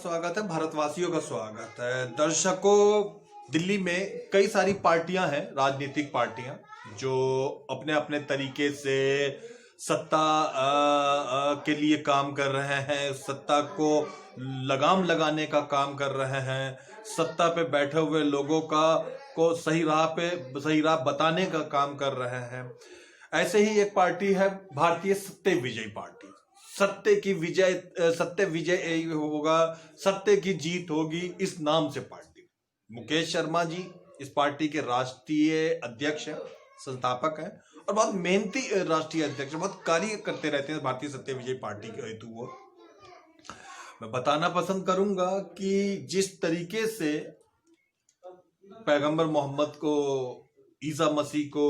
स्वागत है, भारतवासियों का स्वागत है। दर्शकों, दिल्ली में कई सारी पार्टियां हैं, राजनीतिक पार्टियां जो अपने अपने तरीके से सत्ता के लिए काम कर रहे हैं, सत्ता को लगाम लगाने का काम कर रहे हैं, सत्ता पे बैठे हुए लोगों को सही राह बताने का काम कर रहे हैं। ऐसे ही एक पार्टी है भारतीय सत्य विजय पार्टी। सत्य विजय होगा, सत्य की जीत होगी, इस नाम से पार्टी। मुकेश शर्मा जी इस पार्टी के राष्ट्रीय अध्यक्ष हैं, संस्थापक हैं और बहुत मेहनती राष्ट्रीय अध्यक्ष, बहुत कार्य करते रहते हैं भारतीय सत्य विजय पार्टी के हेतु। वो मैं बताना पसंद करूंगा कि जिस तरीके से पैगंबर मोहम्मद को, ईसा मसीह को,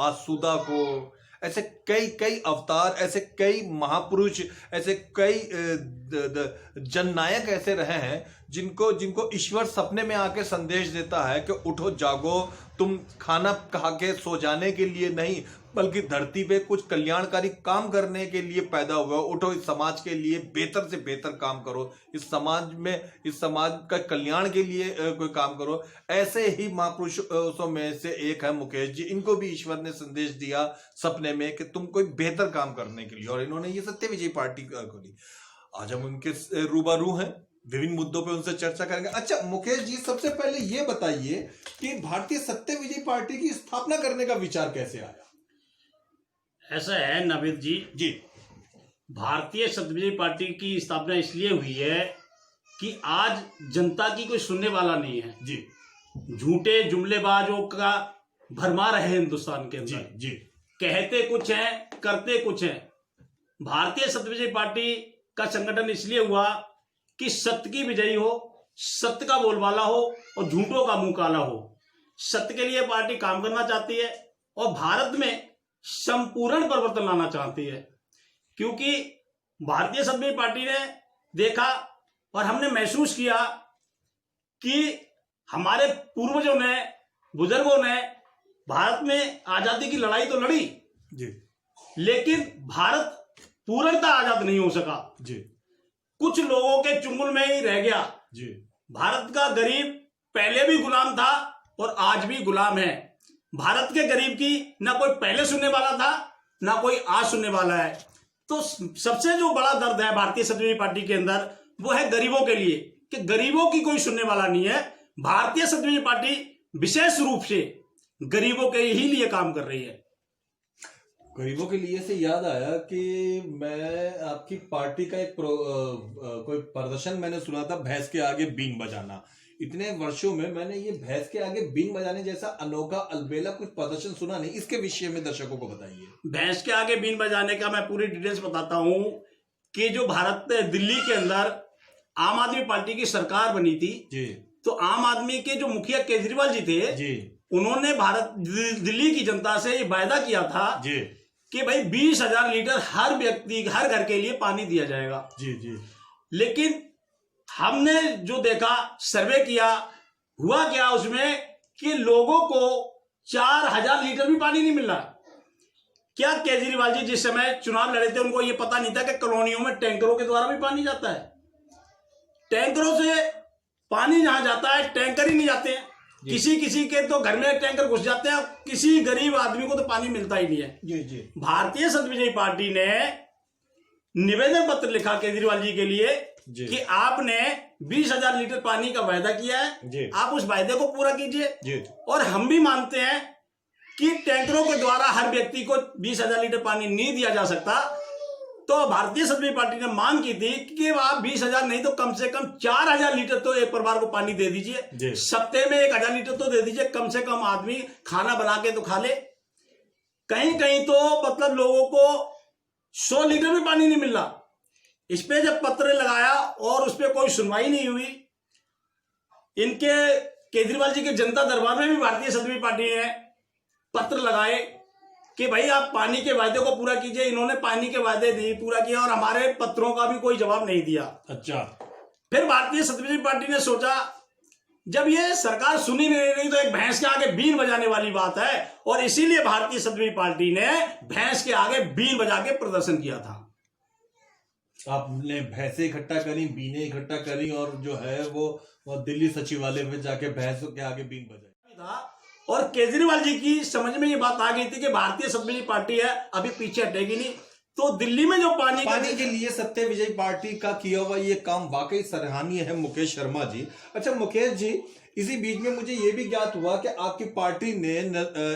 आसूदा को, ऐसे कई अवतार, ऐसे कई महापुरुष, ऐसे कई जननायक ऐसे रहे हैं जिनको ईश्वर सपने में आके संदेश देता है कि उठो जागो, तुम खाना खा के सो जाने के लिए नहीं बल्कि धरती पे कुछ कल्याणकारी काम करने के लिए पैदा हुआ। उठो, इस समाज के लिए बेहतर से बेहतर काम करो, इस समाज का कल्याण के लिए कोई काम करो। ऐसे ही महापुरुषों में से एक है मुकेश जी। इनको भी ईश्वर ने संदेश दिया सपने में कि तुम कोई बेहतर काम करने के लिए, और इन्होंने ये सत्य विजय पार्टी खोली। आज हम उनके रूबरू हैं, विभिन्न मुद्दों पे उनसे चर्चा करेंगे। अच्छा मुकेश जी, सबसे पहले ये बताइए कि भारतीय सत्य विजय पार्टी की स्थापना करने का विचार कैसे आया? ऐसा है नाविद जी, भारतीय सत्य विजय पार्टी की स्थापना इसलिए हुई है कि आज जनता की कोई सुनने वाला नहीं है जी। झूठे जुमलेबाजों का भरमार है हिंदुस्तान के अंदर जी। कहते कुछ हैं, करते कुछ हैं। भारतीय सत्य विजय पार्टी का संगठन इसलिए हुआ कि सत्य की विजयी हो, सत्य का बोलबाला हो और झूठों का मुंह काला हो। सत्य के लिए पार्टी काम करना चाहती है और भारत में संपूर्ण परिवर्तन लाना चाहती है, क्योंकि भारतीय सत्य विजय पार्टी ने देखा और हमने महसूस किया कि हमारे पूर्वजों ने, बुजुर्गों ने भारत में आजादी की लड़ाई तो लड़ी जी, लेकिन भारत पूर्णतः आजाद नहीं हो सका जी। कुछ लोगों के चुंगल में ही रह गया जी। भारत का गरीब पहले भी गुलाम था और आज भी गुलाम है। भारत के गरीब की ना कोई पहले सुनने वाला था, ना कोई आज सुनने वाला है। तो सबसे जो बड़ा दर्द है भारतीय सत्य विजय पार्टी के अंदर, वो है गरीबों के लिए, कि गरीबों की कोई सुनने वाला नहीं है। भारतीय सत्य विजय पार्टी विशेष रूप से गरीबों के ही लिए काम कर रही है। गरीबों के लिए से याद आया कि मैं आपकी पार्टी का एक कोई प्रदर्शन मैंने सुना था, भैंस के आगे बीन बजाना। इतने वर्षों में मैंने ये भैंस के आगे बीन बजाने जैसा अनोखा अलबेला कुछ प्रदर्शन सुना नहीं। इसके विषय में दर्शकों को बताइए। भैंस के आगे बीन बजाने का मैं पूरी डिटेल्स बताता हूं कि जो भारत दिल्ली के अंदर आम आदमी पार्टी की सरकार बनी थी जी, तो आम आदमी के जो मुखिया केजरीवाल जी थे जी, उन्होंने दिल्ली की जनता से ये वायदा किया था जी कि भाई 20,000 लीटर हर व्यक्ति, हर घर के लिए पानी दिया जाएगा। जी। लेकिन हमने जो देखा, सर्वे किया, हुआ क्या उसमें कि लोगों को 4,000 लीटर भी पानी नहीं मिल रहा। क्या केजरीवाल जी जिस समय चुनाव लड़े थे उनको ये पता नहीं था कि कॉलोनियों में टैंकरों के द्वारा भी पानी जाता है? टैंकरों से पानी जहां जाता है, टैंकर ही नहीं जाते हैं। किसी के तो घर में टैंकर घुस जाते हैं, किसी गरीब आदमी को तो पानी मिलता ही नहीं है। जी। भारतीय सत्य विजय पार्टी ने निवेदन पत्र लिखा केजरीवाल जी के लिए कि आपने 20,000 लीटर पानी का वायदा किया है, आप उस वायदे को पूरा कीजिए। और हम भी मानते हैं कि टैंकरों के द्वारा हर व्यक्ति को 20,000 लीटर पानी नहीं दिया जा सकता। तो भारतीय सत्य विजय पार्टी ने मांग की थी कि आप 20,000 नहीं तो कम से कम 4,000 लीटर तो एक परिवार को पानी दे दीजिए। सप्ताह में 1,000 लीटर तो दे दीजिए, कम से कम आदमी खाना बना के तो खा ले। कहीं कहीं तो मतलब लोगों को 100 लीटर भी पानी नहीं मिल रहा। इस पे जब पत्र लगाया और उस पर कोई सुनवाई नहीं हुई, इनके केजरीवाल जी के जनता दरबार में भी भारतीय सत्य विजय पार्टी ने पत्र लगाए कि भाई आप पानी के वायदे को पूरा कीजिए। इन्होंने पानी के वायदे नहीं पूरा किया और हमारे पत्रों का भी कोई जवाब नहीं दिया। अच्छा, फिर भारतीय सत्य विजय पार्टी ने सोचा जब ये सरकार सुनी नहीं रही तो एक भैंस के आगे बीन बजाने वाली बात है, और इसीलिए भारतीय सत्य विजय पार्टी ने भैंस के आगे बीन बजा के प्रदर्शन किया था। आपने भैंसे इकट्ठा करी, बीने इकट्ठा करी और जो है वो दिल्ली सचिवालय में जाके भैंसों के आगे बीन बजाई था। और केजरीवाल जी की समझ में ये बात आ गई थी कि भारतीय समाजवादी पार्टी है, अभी पीछे हटेगी नहीं। तो दिल्ली में जो पानी के लिए सत्य विजय पार्टी का किया हुआ ये काम वाकई सराहनीय है मुकेश शर्मा जी। अच्छा मुकेश जी, इसी बीच में मुझे ये भी ज्ञात हुआ कि आपकी पार्टी ने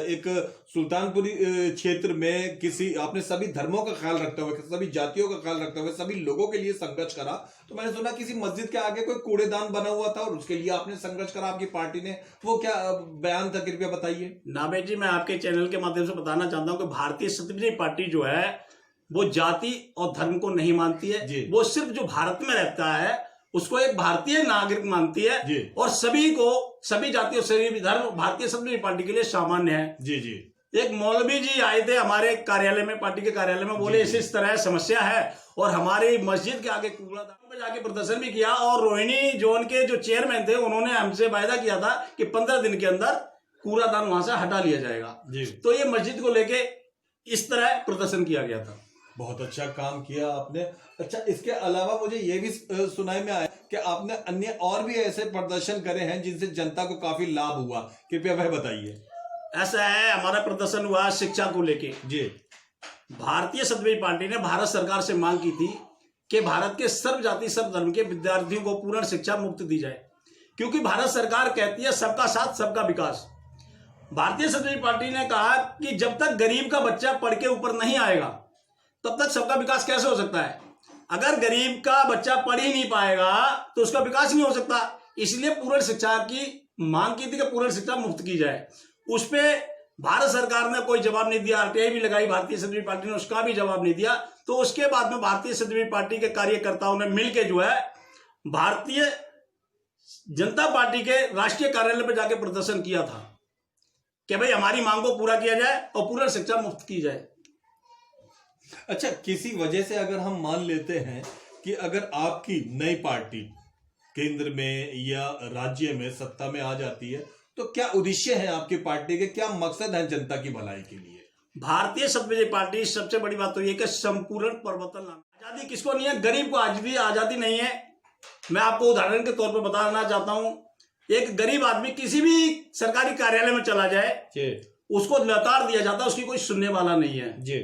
एक सुल्तानपुरी क्षेत्र में आपने सभी धर्मों का ख्याल रखते हुए, सभी जातियों का ख्याल रखते हुए सभी लोगों के लिए संघर्ष करा। तो मैंने सुना किसी मस्जिद के आगे कोई कूड़ेदान बना हुआ था और उसके लिए आपने संघर्ष करा, आपकी पार्टी ने। वो क्या बयान था, कृपया बताइए। नाबेद जी, मैं आपके चैनल के माध्यम से बताना चाहता हूँ कि भारतीय समाजवादी पार्टी जो है वो जाति और धर्म को नहीं मानती है। वो सिर्फ जो भारत में रहता है उसको एक भारतीय नागरिक मानती है और सभी जातियों सभी धर्म भारतीय समाजवादी पार्टी के लिए सामान्य है। जी जी। एक मौलवी जी आए थे हमारे कार्यालय में, पार्टी के कार्यालय में, बोले इस तरह समस्या है और हमारी मस्जिद के आगे कूड़ादान में जाके प्रदर्शन भी किया। और रोहिणी जोन के जो चेयरमैन थे उन्होंने हमसे वायदा किया था कि 15 दिन के अंदर कूड़ादान वहां से हटा लिया जाएगा। तो ये मस्जिद को लेके इस तरह प्रदर्शन किया गया था। बहुत अच्छा काम किया आपने। अच्छा, इसके अलावा मुझे ये भी सुनाई में आया कि आपने अन्य और भी ऐसे प्रदर्शन करे हैं जिनसे जनता को काफी लाभ हुआ, कृपया वह बताइए। ऐसा है, हमारा प्रदर्शन हुआ शिक्षा को लेके जी। भारतीय समाजवादी पार्टी ने भारत सरकार से मांग की थी कि भारत के सर्व जाति सर्व धर्म के विद्यार्थियों को पूर्ण शिक्षा मुफ्त दी जाए, क्योंकि भारत सरकार कहती है सबका साथ सबका विकास। भारतीय समाजवादी पार्टी ने कहा कि जब तक गरीब का बच्चा पढ़ के ऊपर नहीं आएगा तब तक सबका विकास कैसे हो सकता है। अगर गरीब का बच्चा पढ़ ही नहीं पाएगा तो उसका विकास नहीं हो सकता। इसलिए पूर्ण शिक्षा की मांग की थी कि पूर्ण शिक्षा मुफ्त की जाए। उस पे भारत सरकार ने कोई जवाब नहीं दिया। आरटीआई भी लगाई भारतीय समाजवादी पार्टी ने, उसका भी जवाब नहीं दिया। तो उसके बाद में भारतीय समाजवादी पार्टी के कार्यकर्ताओं ने मिलकर जो है भारतीय जनता पार्टी के राष्ट्रीय कार्यालय पर जाके प्रदर्शन किया था कि भाई हमारी मांग को पूरा किया जाए और पूर्ण शिक्षा मुफ्त की जाए। अच्छा, किसी वजह से अगर हम मान लेते हैं कि अगर आपकी नई पार्टी केंद्र में या राज्य में सत्ता में आ जाती है तो क्या उद्देश्य है आपकी पार्टी के, क्या मकसद है जनता की भलाई के लिए? भारतीय समाजवादी पार्टी सबसे बड़ी बात तो ये कि संपूर्ण परिवर्तन लाना। आजादी किसको नहीं है? गरीब को आज भी आजादी नहीं है। मैं आपको उदाहरण के तौर पर बताना चाहता हूं, एक गरीब आदमी किसी भी सरकारी कार्यालय में चला जाए उसको लताड़ दिया जाता है, उसकी कोई सुनने वाला नहीं है जी।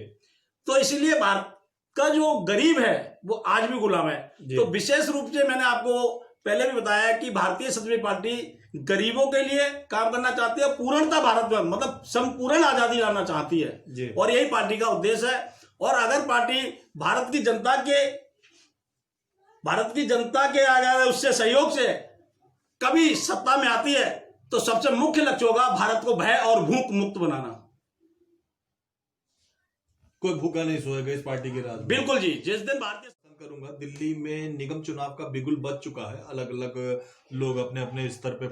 तो इसीलिए भारत का जो गरीब है वो आज भी गुलाम है। तो विशेष रूप से मैंने आपको पहले भी बताया कि भारतीय समाजवादी पार्टी गरीबों के लिए काम करना चाहती है, पूर्णता भारत में मतलब संपूर्ण आजादी लाना चाहती है और यही पार्टी का उद्देश्य है। और अगर पार्टी भारत की जनता के अगर उससे सहयोग से कभी सत्ता में आती है तो सबसे मुख्य लक्ष्य होगा भारत को भय और भूख मुक्त बनाना। कोई भूखा नहीं सोएगा इस पार्टी की राज। बिल्कुल जी। जिस दिन भारतीय करूंगा, दिल्ली में निगम चुनाव का बिगुल बज चुका है। अलग अलग लोग अपने अपने स्तर पे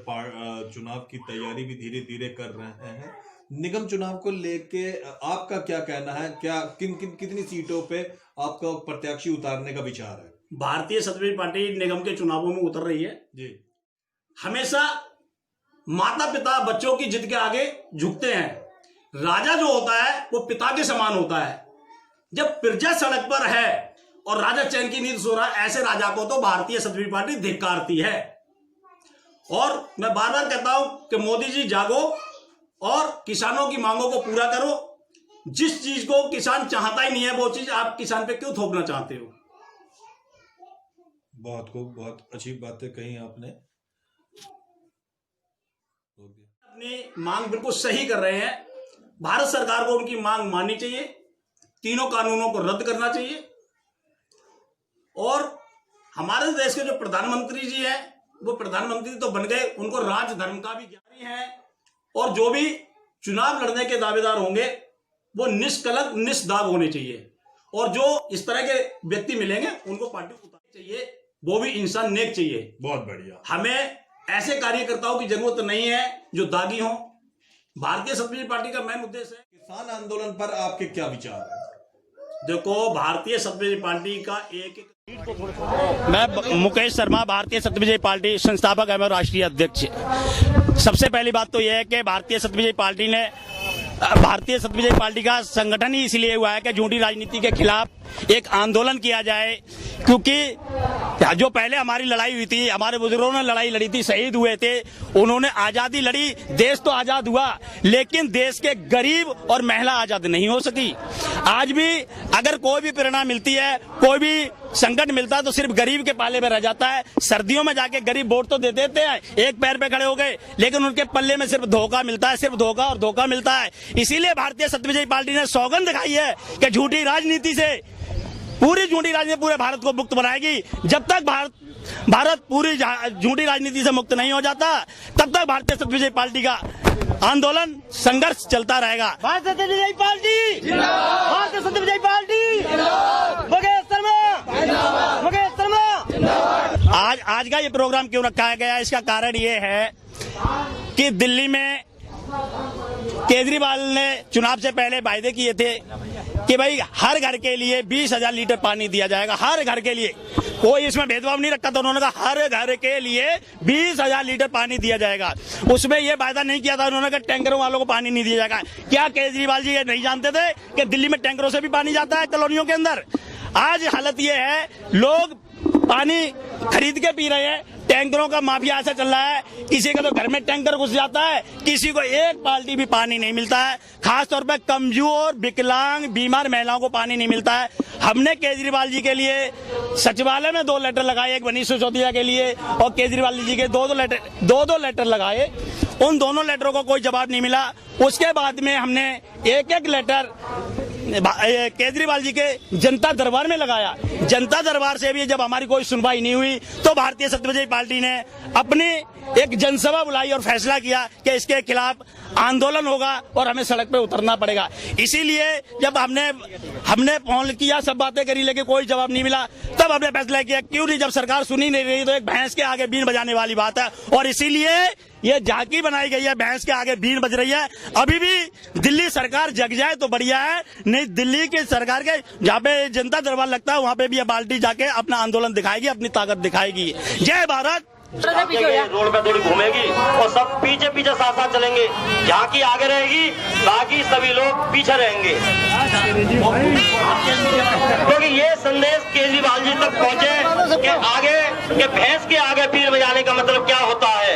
चुनाव की तैयारी भी धीरे धीरे कर रहे हैं। निगम चुनाव को लेके आपका क्या कहना है? क्या कितनी सीटों पे आपका प्रत्याशी उतारने का विचार है? भारतीय समाजवादी पार्टी निगम के चुनावों में उतर रही है जी। हमेशा माता पिता बच्चों की जिद के आगे झुकते हैं। राजा जो होता है वो पिता के समान होता है। जब प्रजा सड़क पर है और राजा चैन की नींद सो रहा है, ऐसे राजा को तो भारतीय समाजवादी पार्टी धिक्कारती है। और मैं बार बार कहता हूं कि मोदी जी जागो और किसानों की मांगों को पूरा करो। जिस चीज को किसान चाहता ही नहीं है वो चीज आप किसान पे क्यों थोपना चाहते हो? बहुत खूब, बहुत अच्छी बातें कही आपने। अपनी मांग बिल्कुल सही कर रहे हैं। भारत सरकार को उनकी मांग माननी चाहिए, तीनों कानूनों को रद्द करना चाहिए। और हमारे देश के जो प्रधानमंत्री जी हैं वो प्रधानमंत्री तो बन गए, उनको राजधर्म का भी ज्ञानी है। और जो भी चुनाव लड़ने के दावेदार होंगे वो निष्कलंक निष्दाग होने चाहिए। और जो इस तरह के व्यक्ति मिलेंगे उनको पार्टी उतारनी चाहिए, वो भी इंसान नेक चाहिए। बहुत बढ़िया। हमें ऐसे कार्यकर्ताओं की जरूरत नहीं है जो दागी हों। भारतीय समाजवादी पार्टी का मेन उद्देश्य है। किसान आंदोलन पर आपके क्या विचार है? देखो, भारतीय समाजवादी पार्टी का मैं मुकेश शर्मा, भारतीय समाजवादी पार्टी संस्थापक एवं राष्ट्रीय अध्यक्ष। सबसे पहली बात तो यह है कि भारतीय समाजवादी पार्टी का संगठन ही इसलिए हुआ है कि झूठी राजनीति के खिलाफ एक आंदोलन किया जाए, क्योंकि जो पहले हमारी लड़ाई हुई थी, हमारे बुजुर्गों ने लड़ाई लड़ी थी, शहीद हुए थे, उन्होंने आजादी लड़ी, देश तो आजाद हुआ, लेकिन देश के गरीब और महिला आजाद नहीं हो सकी। आज भी अगर कोई भी प्रेरणा मिलती है, कोई भी संकट मिलता है, तो सिर्फ गरीब के पाले में रह जाता है। सर्दियों में जाके गरीब वोट तो दे देते हैं, एक पैर पे खड़े हो गए, लेकिन उनके पल्ले में सिर्फ धोखा मिलता है, सिर्फ धोखा और धोखा मिलता है। इसीलिए भारतीय सत्यविजयी पार्टी ने सौगंध दिखाई है कि झूठी राजनीति से, पूरी झूठी राजनीति पूरे भारत को मुक्त बनाएगी। जब तक भारत पूरी झूठी राजनीति से मुक्त नहीं हो जाता, तब तक भारतीय सत्यविजयी पार्टी का आंदोलन, संघर्ष चलता रहेगा। भारतीय सत्यविजयी पार्टी जिंदाबाद, भारतीय सत्यविजयी पार्टी जिंदाबाद, मुकेश शर्मा जिंदाबाद, मुकेश शर्मा जिंदाबाद। आज का ये प्रोग्राम क्यों रखा गया है, इसका कारण ये है कि दिल्ली में केजरीवाल ने चुनाव से पहले वायदे किए थे कि भाई हर घर के लिए 20,000 लीटर पानी दिया जाएगा, हर घर के लिए, कोई इसमें भेदभाव नहीं रखा था। उन्होंने कहा हर घर के लिए 20,000 लीटर पानी दिया जाएगा। उसमें यह वायदा नहीं किया था उन्होंने कि टैंकरों वालों को पानी नहीं दिया जाएगा। क्या केजरीवाल जी ये नहीं जानते थे कि दिल्ली में टैंकरों से भी पानी जाता है कॉलोनियों के अंदर? आज हालत ये है, लोग पानी खरीद के पी रहे हैं, टैंकरों का माफिया ऐसा चल रहा है, किसी का तो घर में टैंकर घुस जाता है, किसी को एक बाल्टी भी पानी नहीं मिलता है। खासतौर पर कमजोर, विकलांग, बीमार महिलाओं को पानी नहीं मिलता है। हमने केजरीवाल जी के लिए सचिवालय में 2 लेटर लगाए, एक मनीष सिसोदिया के लिए और केजरीवाल जी के 2 लेटर लगाए। उन दोनों लेटरों को कोई जवाब नहीं मिला। उसके बाद में हमने एक लेटर केजरीवाल जी के जनता दरबार में लगाया। जनता दरबार से भी जब हमारी कोई सुनवाई नहीं हुई, तो भारतीय सत्यविजयी पार्टी ने अपनी एक जनसभा बुलाई और फैसला किया कि इसके खिलाफ आंदोलन होगा और हमें सड़क पे उतरना पड़ेगा। इसीलिए जब हमने फोन किया, सब बातें करी, लेकिन कोई जवाब नहीं मिला, तब हमने फैसला किया क्यों नहीं, जब सरकार सुनी नहीं रही तो एक भैंस के आगे बीन बजाने वाली बात है। और इसीलिए ये झांकी बनाई गई है, भैंस के आगे बीन बज रही है। अभी भी दिल्ली सरकार जग जाए तो बढ़िया है, नहीं दिल्ली की सरकार के जहाँ पे जनता दरबार लगता है, वहां पे भी ये बाल्टी जाके अपना आंदोलन दिखाएगी, अपनी ताकत दिखाएगी। जय भारत। रोड पे थोड़ी घूमेगी और सब पीछे पीछे साथ साथ चलेंगे। झांकी आगे रहेगी, बाकी सभी लोग पीछे रहेंगे, क्योंकि ये संदेश केजरीवाल जी तक पहुंचे कि आगे के भैंस के आगे पीर बजाने का मतलब क्या होता है।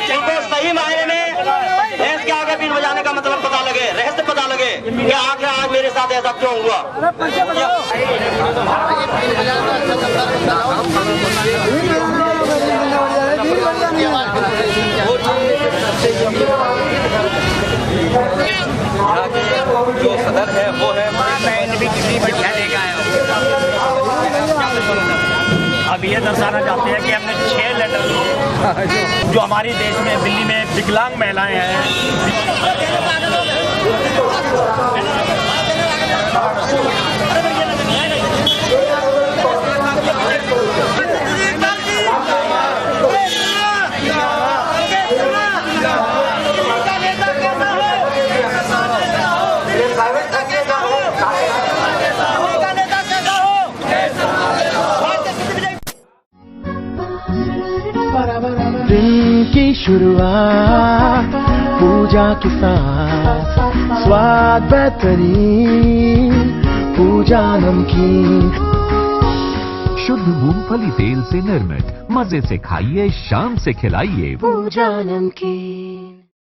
इनको सही मायने में भैंस के आगे पीर बजाने का मतलब पता लगे, रहस्य पता लगे कि आखिर आज मेरे साथ ऐसा क्यों हुआ। जो सदर है वो है बढ़िया लेगा है। अब ये दर्शाना चाहते हैं कि हमने 6 लेटर लिए, जो हमारी देश में दिल्ली में विकलांग महिलाएं हैं, दिन की शुरुआत पूजा के साथ, स्वाद बेहतरीन, पूजा नमकीन, शुद्ध मूंगफली तेल से निर्मित, मजे से खाइए, शाम से खिलाइए पूजा नमकीन।